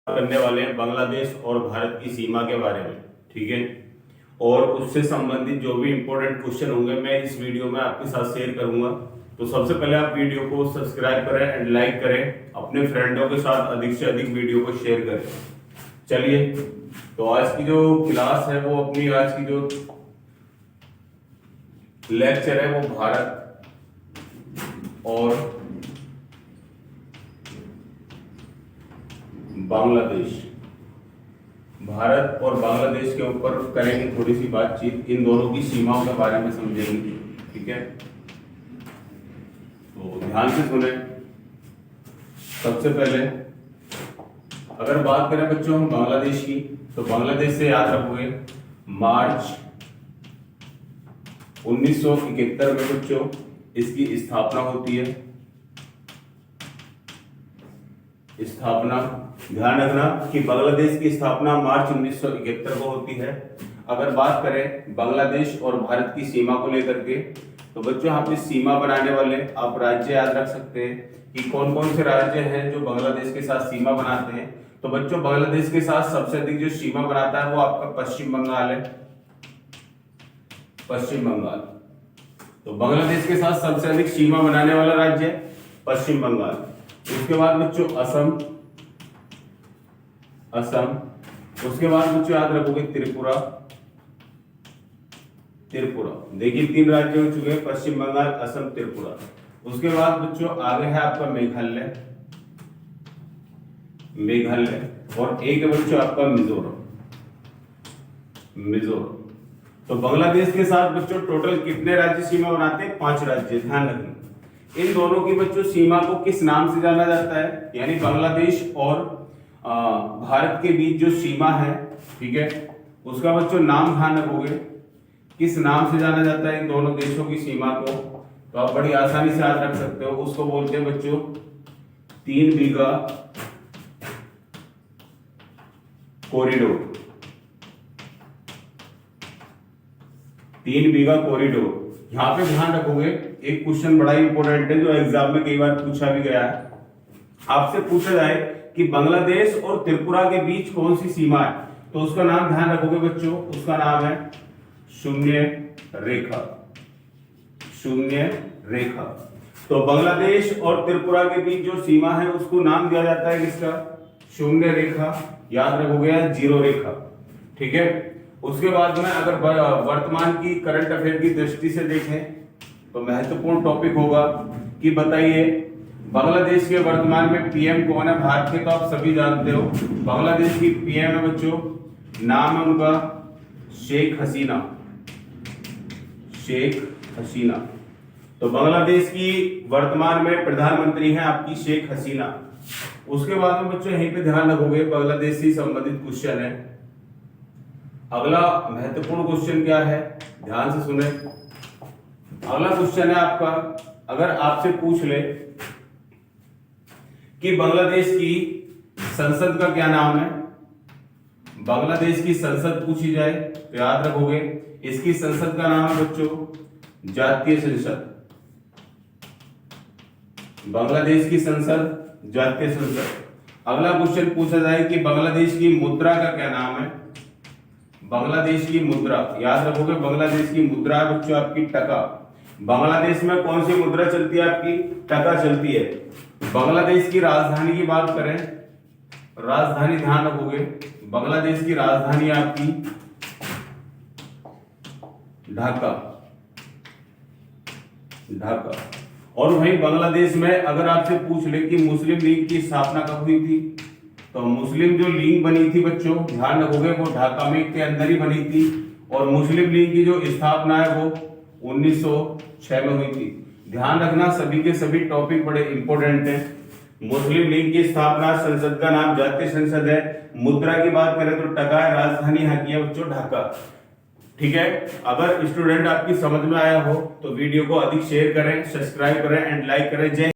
करने वाले हैं बांग्लादेश और भारत की सीमा के बारे में। ठीक है, और उससे संबंधित जो भी इंपॉर्टेंट क्वेश्चन होंगे मैं इस वीडियो में आपके साथ शेयर करूंगा। तो सबसे पहले आप वीडियो को सब्सक्राइब करें एंड लाइक करें, अपने फ्रेंडों के साथ अधिक से अधिक वीडियो को शेयर करें। चलिए, तो आज की जो क्लास है वो अपनी आज की जो लेक्चर है वो भारत और बांग्लादेश, भारत और बांग्लादेश के ऊपर करेंगे थोड़ी सी बातचीत, इन दोनों की सीमाओं के बारे में समझेंगे। ठीक है, तो ध्यान से सुने। सबसे पहले अगर बात करें बच्चों हम बांग्लादेश की, तो बांग्लादेश से याद रखोगे मार्च 1971 में बच्चों इसकी स्थापना होती है। स्थापना ध्यान रखना कि बांग्लादेश की स्थापना मार्च 1971 को होती है। अगर बात करें बांग्लादेश और भारत की सीमा को लेकर के, तो बच्चों यहाँ पे सीमा बनाने वाले आप राज्य याद रख सकते हैं कि कौन कौन से राज्य हैं जो बांग्लादेश के साथ सीमा बनाते हैं। तो बच्चों बांग्लादेश के साथ सबसे अधिक जो सीमा बनाता है वो आपका पश्चिम बंगाल है। पश्चिम बंगाल, तो बांग्लादेश के साथ सबसे अधिक सीमा बनाने वाला राज्य है पश्चिम बंगाल। उसके बाद बच्चों असम, उसके बाद बच्चों याद रखोगे त्रिपुरा। देखिए 3 राज्य हो चुके हैं, पश्चिम बंगाल, असम, त्रिपुरा। उसके बाद बच्चों आगे है आपका मेघालय, और एक है बच्चों आपका मिजोरम। तो बांग्लादेश के साथ बच्चों टोटल कितने राज्य सीमा बनाते हैं? 5 राज्य। ध्यान रखना इन दोनों की बच्चों सीमा को किस नाम से जाना जाता है, यानी बांग्लादेश और भारत के बीच जो सीमा है, ठीक है, उसका बच्चों नाम ध्यान रखोगे किस नाम से जाना जाता है इन दोनों देशों की सीमा को। तो आप बड़ी आसानी से याद रख सकते हो, उसको बोलते हैं बच्चों 3 बीघा कॉरिडोर। 3 बीघा कॉरिडोर। यहां पे ध्यान रखोगे एक क्वेश्चन बड़ा ही इंपॉर्टेंट है जो एग्जाम में कई बार पूछा भी गया है। आपसे पूछा जाए कि बांग्लादेश और त्रिपुरा के बीच कौन सी सीमा है, तो उसका नाम ध्यान रखोगे बच्चों, उसका नाम है शून्य रेखा। तो बांग्लादेश और त्रिपुरा के बीच जो सीमा है उसको नाम दिया जाता है किसका? शून्य रेखा। याद रखोगे या जीरो रेखा। ठीक है, उसके बाद में अगर वर्तमान की करंट अफेयर की दृष्टि से देखें तो महत्वपूर्ण टॉपिक होगा कि बताइए बांग्लादेश के वर्तमान में पीएम कौन है भारत के? तो आप सभी जानते हो बांग्लादेश की पीएम है बच्चों, नाम है उनका शेख हसीना। तो बांग्लादेश की वर्तमान में प्रधानमंत्री हैं आपकी शेख हसीना। उसके बाद में बच्चों यहीं पे ध्यान रखोगे बांग्लादेश से संबंधित क्वेश्चन है। अगला महत्वपूर्ण क्वेश्चन क्या है, ध्यान से सुने। अगला क्वेश्चन है आपका, अगर आपसे पूछ ले कि बांग्लादेश की संसद का क्या नाम है, बांग्लादेश की संसद पूछी जाए तो याद रखोगे इसकी संसद का नाम है बच्चों जातीय संसद। बांग्लादेश की संसद जातीय संसद। अगला क्वेश्चन पूछा जाए कि बांग्लादेश की मुद्रा का क्या नाम है, बांग्लादेश की मुद्रा। याद रखोगे बांग्लादेश की मुद्रा है बच्चों आपकी टका। बांग्लादेश में कौन सी मुद्रा चलती है आपकी? टका चलती है। बांग्लादेश की राजधानी की बात करें, राजधानी ध्यान रखोगे बांग्लादेश की राजधानी आपकी ढाका। और वहीं बांग्लादेश में अगर आपसे पूछ ले कि मुस्लिम लीग की स्थापना कब हुई थी, तो मुस्लिम जो लीग बनी थी बच्चों ध्यान रखोगे वो ढाका में के अंदर ही बनी थी, और मुस्लिम लीग की जो स्थापना है वो 1906 में हुई थी। ध्यान रखना सभी के सभी टॉपिक बड़े इंपॉर्टेंट हैं। मुस्लिम लीग की स्थापना, संसद का नाम जातीय संसद है, मुद्रा की बात करें तो टका है, राजधानी यहाँ की है बच्चों ढाका। ठीक है, अगर स्टूडेंट आपकी समझ में आया हो तो वीडियो को अधिक शेयर करें, सब्सक्राइब करें एंड लाइक करें। जय